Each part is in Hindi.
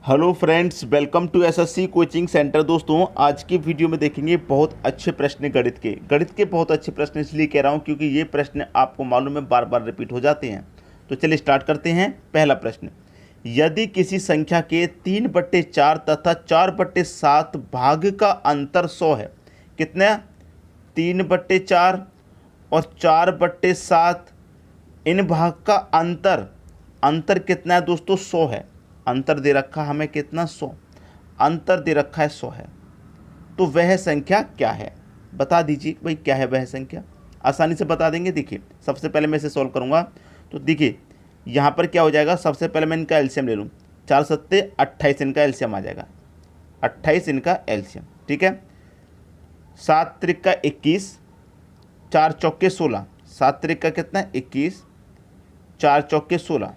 Hello friends, welcome to SSC coaching centre. दोस्तों, आज की वीडियो में देखेंगे बहुत अच्छे प्रश्न गणित के बहुत अच्छे प्रश्न इसलिए कह रहा हूं क्योंकि ये प्रश्न आपको मालूम है बार बार रिपीट हो जाते हैं। तो चलिए स्टार्ट करते हैं। पहला प्रश्न, यदि किसी संख्या के 3/4 तथा 4/7 भाग का अंतर 100 है। कितना? 3/4 और 4/7 इन भाग का अंतर कितना है दोस्तों? 100 है। अंतर दे रखा हमें कितना? 100। अंतर दे रखा है 100 है। तो वह संख्या क्या है? बता दीजिए भाई, क्या है वह संख्या? आसानी से बता देंगे। देखिए, सबसे पहले मैं इसे सॉल्व करूंगा। तो देखिए यहाँ पर क्या हो जाएगा। सबसे पहले मैं इनका एलसीएम ले लूँ। 4 सत्ते 28 इनका एलसीएम आ जाएगा। 28 इनका एलसीएम, ठीक है। 7 त्रिका 21, 4 चौके 16। 7 त्रिका कितना? 21, 4 चौके 16,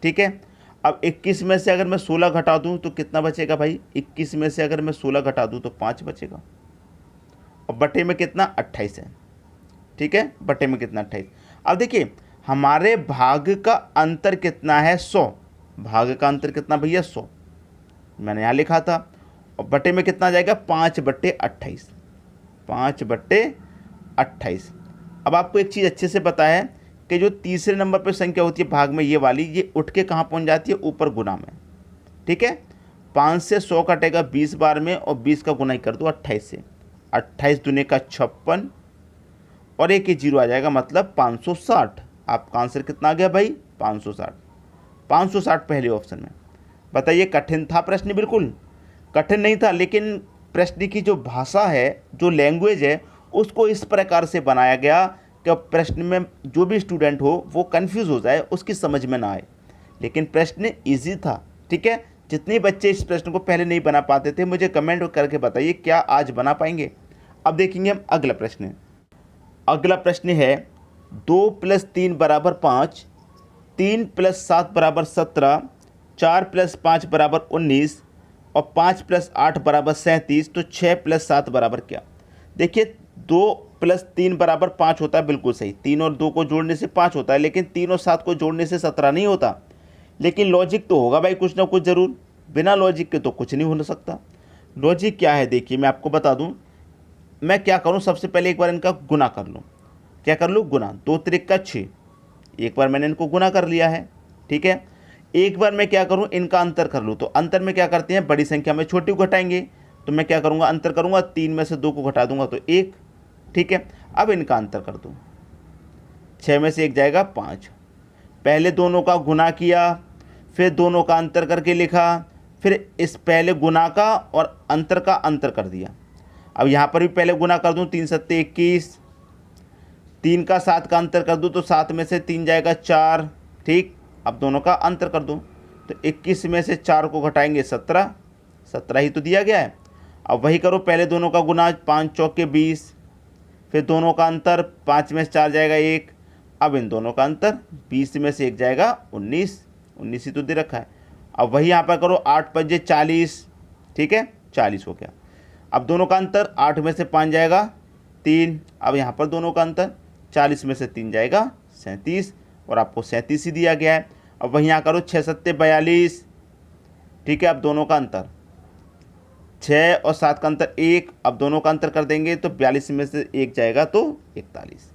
ठीक है। अब 21 में से अगर मैं 16 घटा दूं तो कितना बचेगा भाई? 21 में से अगर मैं 16 घटा दूं तो 5 बचेगा। और बटे में कितना? 28 है, ठीक है। बटे में कितना? 28। अब देखिए हमारे भाग का अंतर कितना है? 100। भाग का अंतर कितना भैया? 100 मैंने यहाँ लिखा था। और बटे में कितना आ जाएगा? 5/28। 5/28। अब आपको एक चीज़ अच्छे से पता है कि जो तीसरे नंबर पर संख्या होती है भाग में, ये वाली, ये उठ के कहाँ पहुँच जाती है? ऊपर गुना में, ठीक है। 5 से 100 कटेगा 20 बार में, और 20 का गुना ही कर दो 28 से। 28 दूने का 56, और एक ही जीरो आ जाएगा, मतलब 560। आपका आंसर कितना आ गया भाई? 560। 560 पहले ऑप्शन में। बताइए, कठिन था प्रश्न? बिल्कुल कठिन नहीं था, लेकिन प्रश्न की जो भाषा है, जो लैंग्वेज है, उसको इस प्रकार से बनाया गया कि प्रश्न में जो भी स्टूडेंट हो वो कंफ्यूज हो जाए, उसकी समझ में ना आए। लेकिन प्रश्न इजी था, ठीक है। जितने बच्चे इस प्रश्न को पहले नहीं बना पाते थे, मुझे कमेंट करके बताइए क्या आज बना पाएंगे। अब देखेंगे हम अगला प्रश्न। अगला प्रश्न है 2 + 3 = 5, 3 + 7 = 17, 4 + 5 = 19, और 5 + 8 = 37। तो 6 + 7 बराबर क्या? देखिए, 2 + 3 = 5 होता है, बिल्कुल सही। 3 और 2 को जोड़ने से 5 होता है, लेकिन 3 और 7 को जोड़ने से 17 नहीं होता। लेकिन लॉजिक तो होगा भाई कुछ ना कुछ ज़रूर। बिना लॉजिक के तो कुछ नहीं हो सकता। लॉजिक क्या है? देखिए मैं आपको बता दूं। मैं क्या करूं, सबसे पहले एक बार इनका गुना कर लूं। क्या कर लूं? गुना। 2 त्रिका 6। एक बार मैंने इनको गुना कर लिया है, ठीक है। एक बार मैं क्या करूं, इनका अंतर कर लूं। तो अंतर में क्या करते हैं? बड़ी संख्या में छोटी को घटाएंगे। तो मैं क्या करूंगा? अंतर करूंगा, 3 में से 2 को घटा दूंगा तो 1, ठीक है। अब इनका अंतर कर दूं। 6 में से 1 जाएगा 5। पहले दोनों का गुना किया, फिर दोनों का अंतर करके लिखा, फिर इस पहले गुना का और अंतर का अंतर कर दिया। अब यहाँ पर भी पहले गुना कर दूं। 3 सत्ते 21, 3 का 7 का अंतर कर दूं तो 7 में से 3 जाएगा 4, ठीक। अब दोनों का अंतर कर दूं तो 21 में से 4 को घटाएंगे 17, 17 ही तो दिया गया है। अब वही करो, पहले दोनों का गुना, 5 चौके 20, फिर दोनों का अंतर, 5 में से 4 जाएगा 1। अब इन दोनों का अंतर, 20 में से 1 जाएगा 19, 19 ही तो दे रखा है। अब वही यहाँ पर करो, 8 पंजे 40, ठीक है, 40 हो गया। अब दोनों का अंतर, 8 में से 5 जाएगा 3। अब यहाँ पर दोनों का अंतर, 40 में से 3 जाएगा 37, और आपको 37 ही दिया गया है। अब वहीं यहाँ करो, 6 सत्ते 42, ठीक है। अब दोनों का अंतर, 6 और 7 का अंतर 1। अब दोनों का अंतर कर देंगे तो 42 में से 1 जाएगा तो 41।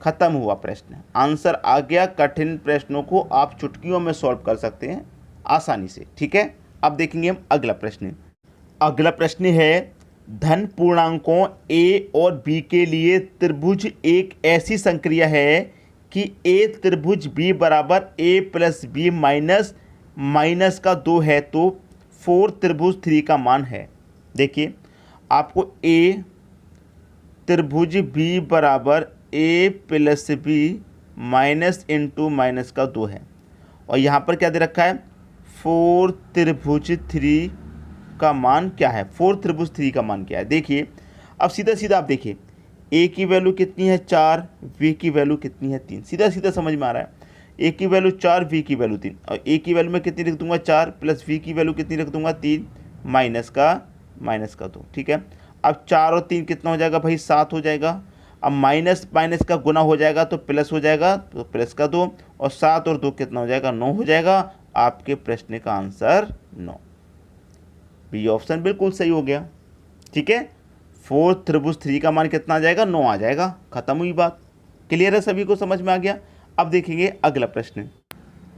खत्म हुआ प्रश्न, आंसर आ गया। कठिन प्रश्नों को आप चुटकियों में सॉल्व कर सकते हैं आसानी से, ठीक है। अब देखेंगे हम अगला प्रश्न। अगला प्रश्न है, धन पूर्णांकों a और b के लिए त्रिभुज एक ऐसी संक्रिया है कि a त्रिभुज b बराबर a + b माइनस का 2 है, तो 4 त्रिभुज 3 का मान है। देखिए, आपको a त्रिभुज b बराबर a + b minus into minus का 2 है, और यहाँ पर क्या दे रखा है? 4 त्रिभुज 3 का मान क्या है? 4 त्रिभुज 3 का मान क्या है? देखिए, अब सीधा सीधा आप देखिए, a की वैल्यू कितनी है? 4, v की वैल्यू कितनी है? 3। सीधा सीधा समझ में आ रहा है। a की वैल्यू 4, v की वैल्यू 3, और a की वैल्यू में कितनी लिख दूंगा? 4, प्लस v की वैल्यू कितनी लिख दूंगा? 3, माइनस का 2, ठीक है। अब 4 और 3 कितना हो जाएगा भाई? 7 हो जाएगा। अब माइनस माइनस का गुना हो जाएगा तो प्लस हो जाएगा, तो प्लस का 2, और 7 और 2 कितना हो जाएगा? 9 हो जाएगा। आपके प्रश्न का आंसर 9। बी ऑप्शन बिल्कुल सही हो गया। ठीक है, 4 त्रिभुज 3 का मान कितना आ जाएगा, 9 आ जाएगा। खत्म हुई बात। क्लियर है, सभी को समझ में आ गया। अब देखेंगे अगला प्रश्न।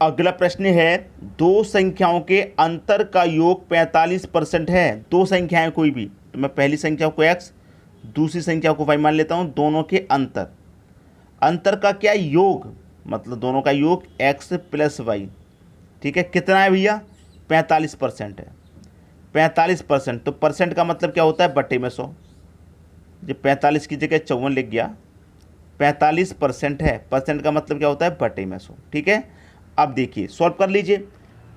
अगला प्रश्न है, दो संख्याओं के अंतर का योग 45% है। दो संख्याएं कोई भी, तो मैं पहली संख्या को x, दूसरी संख्या को y मान लेता हूं। दोनों के अंतर का क्या योग, मतलब दोनों का योग x प्लस वाई। ठीक है, कितना है भैया, 45% है। 45%, तो परसेंट का मतलब क्या होता है, बटे में 100। जब 45 की जगह 54 लिख गया, 45% है, परसेंट का मतलब क्या होता है, बटे में 100। ठीक है, अब देखिए सॉल्व कर लीजिए।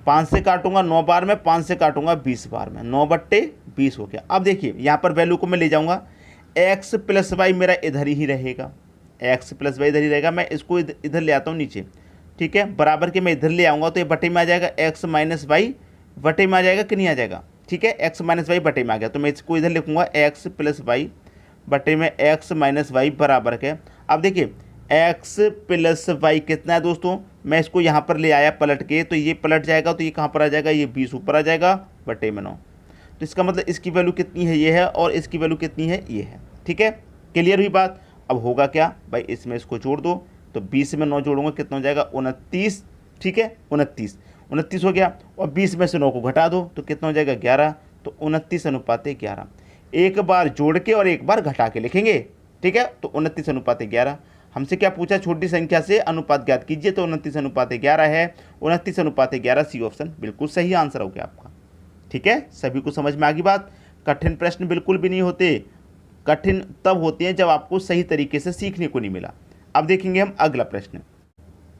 5 से काटूंगा 9 बार में, 5 से काटूंगा 20 बार में, 9/20 हो गया। अब देखिए यहाँ पर वैल्यू को मैं ले जाऊंगा, x प्लस वाई मेरा इधर ही रहेगा, x प्लस वाई इधर ही रहेगा। मैं इसको इधर ले आता हूँ नीचे। ठीक है, बराबर के मैं इधर ले आऊँगा तो ये बटे में आ जाएगा, x माइनस वाई बटे में आ जाएगा कि नहीं आ जाएगा। ठीक है, x माइनस वाई बटे में आ गया, तो मैं इसको इधर लिखूँगा x प्लस वाई बटे में x माइनस वाई बराबर के। अब देखिए x प्लस वाई कितना है दोस्तों, मैं इसको यहाँ पर ले आया पलट के, तो ये पलट जाएगा, तो ये कहाँ पर आ जाएगा, ये 20 ऊपर आ जाएगा बटे में 9। तो इसका मतलब इसकी वैल्यू कितनी है, ये है, और इसकी वैल्यू कितनी है, ये है। ठीक है, क्लियर हुई बात। अब होगा क्या भाई, इसमें इसको जोड़ दो, तो 20 में 9 जोड़ूंगा, कितना हो जाएगा, 29। ठीक है, 29 हो गया, और 20 में से 9 को घटा दो तो कितना हो जाएगा, 11। तो 29:11। एक बार जोड़ के और एक बार घटा के लिखेंगे। ठीक है, तो 29:11। हमसे क्या पूछा, छोटी संख्या से अनुपात ज्ञात कीजिए, तो 29:11 है। 29:11 सी ऑप्शन बिल्कुल सही आंसर हो गया आपका। ठीक है, सभी को समझ में आ गई बात। कठिन प्रश्न बिल्कुल भी नहीं होते, कठिन तब होते हैं जब आपको सही तरीके से सीखने को नहीं मिला। अब देखेंगे हम अगला प्रश्न।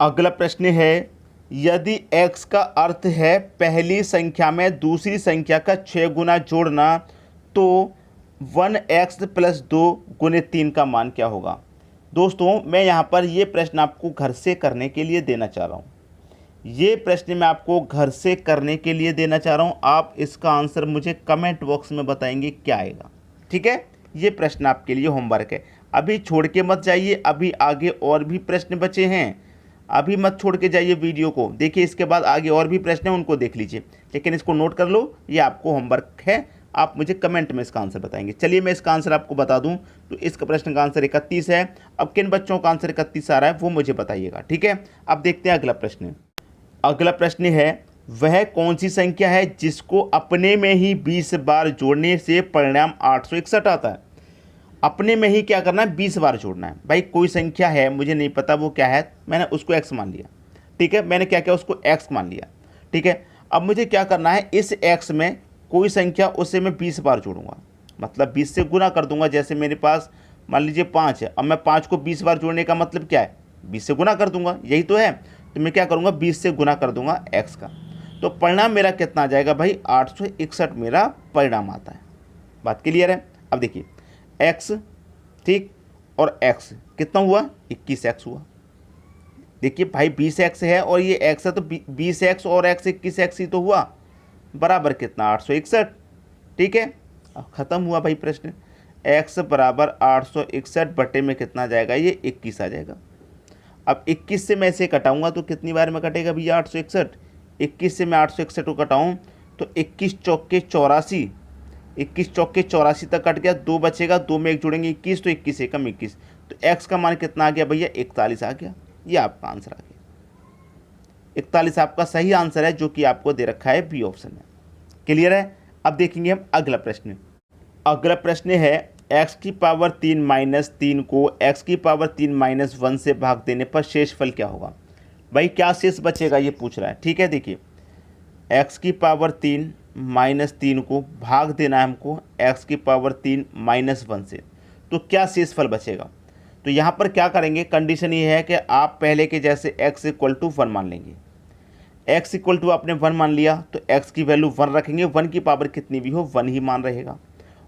अगला प्रश्न है, यदि x का अर्थ है पहली संख्या में दूसरी संख्या का 6 गुना जोड़ना, तो 1x प्लस 2 गुने 3 का मान क्या होगा। दोस्तों मैं यहाँ पर ये प्रश्न आपको घर से करने के लिए देना चाह रहा हूँ। ये प्रश्न मैं आपको घर से करने के लिए देना चाह रहा हूँ। आप इसका आंसर मुझे कमेंट बॉक्स में बताएंगे क्या आएगा। ठीक है, ये प्रश्न आपके लिए होमवर्क है। अभी छोड़ के मत जाइए, अभी आगे और भी प्रश्न बचे हैं। अभी मत छोड़ के जाइए वीडियो को, देखिए इसके बाद आगे और भी प्रश्न हैं, उनको देख लीजिए। लेकिन इसको नोट कर लो, ये आपको होमवर्क है। आप मुझे कमेंट में इसका आंसर बताएंगे। चलिए मैं इसका आंसर आपको बता दूं, तो इसका प्रश्न का आंसर 31 है। अब किन बच्चों का आंसर 31 आ रहा है वो मुझे बताइएगा। ठीक है, अब देखते हैं अगला प्रश्न। अगला प्रश्न है, वह कौन सी संख्या है जिसको अपने में ही 20 बार जोड़ने से परिणाम 861 आता है। अपने में ही क्या करना है, 20 बार जोड़ना है। भाई कोई संख्या है, मुझे नहीं पता वो क्या है, मैंने उसको x मान लिया। ठीक है, मैंने क्या किया, उसको x मान लिया। ठीक है, अब मुझे क्या करना है, इस x में कोई संख्या उससे मैं 20 बार जोड़ूंगा, मतलब 20 से गुना कर दूंगा। जैसे मेरे पास मान लीजिए 5 है, अब मैं 5 को 20 बार जोड़ने का मतलब क्या है, 20 से गुना कर दूंगा, यही तो है। तो मैं क्या करूंगा, 20 से गुना कर दूंगा x का, तो परिणाम मेरा कितना आ जाएगा भाई, 861 मेरा परिणाम आता है। बात क्लियर है। अब देखिए x, ठीक, और x कितना हुआ, 21x हुआ। देखिए भाई 20x है और ये x है, तो 20x और x 21x ही तो हुआ, बराबर कितना, 861। ठीक है, अब ख़त्म हुआ भाई प्रश्न। x बराबर 861 बटे में कितना आ जाएगा, ये 21 आ जाएगा। अब 21 से मैं इसे कटाऊंगा तो कितनी बार में कटेगा भैया, 861। 21 से मैं 861 को कटाऊँ तो 21 चौके 84, 21 चौके 84 तक कट गया, 2 बचेगा, 2 में 1 जोड़ेंगे 21, तो 21 एकम 21, तो x का मान कितना आ गया भैया, 41 आ गया। ये आपका आंसर आ गया, 41 आपका सही आंसर है, जो कि आपको दे रखा है बी ऑप्शन में। क्लियर है। अब देखेंगे हम अगला प्रश्न। अगला प्रश्न है, x की पावर 3 माइनस 3 को x की पावर 3 माइनस 1 से भाग देने पर शेषफल क्या होगा। भाई क्या शेष बचेगा ये पूछ रहा है। ठीक है, देखिए x की पावर 3 माइनस 3 को भाग देना है हमको x की पावर 3 माइनस 1 से, तो क्या शेषफल बचेगा। तो यहाँ पर क्या करेंगे, कंडीशन ये है कि आप पहले के जैसे x इक्वल टू 1 मान लेंगे। x इक्वल टू आपने 1 मान लिया तो x की वैल्यू 1 रखेंगे, 1 की पावर कितनी भी हो 1 ही मान रहेगा।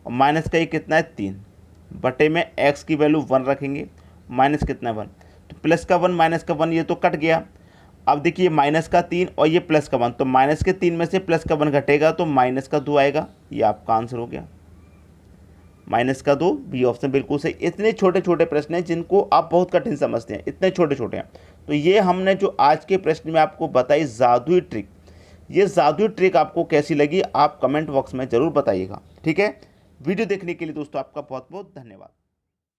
और माइनस का ये कितना है 3 बटे में x की वैल्यू 1 रखेंगे, माइनस कितना है 1, तो प्लस का 1 माइनस का 1 ये तो कट गया। अब देखिए माइनस का 3 और ये प्लस का 1, तो माइनस के 3 में से प्लस का 1 घटेगा तो माइनस का 2 आएगा। ये आपका आंसर हो गया, माइनस का 2, बी ऑप्शन बिल्कुल सही। इतने छोटे छोटे प्रश्न हैं जिनको आप बहुत कठिन समझते हैं, इतने छोटे छोटे हैं। तो ये हमने जो आज के प्रश्न में आपको बताई जादुई ट्रिक, ये जादुई ट्रिक आपको कैसी लगी आप कमेंट बॉक्स में ज़रूर बताइएगा। ठीक है, वीडियो देखने के लिए दोस्तों आपका बहुत बहुत धन्यवाद।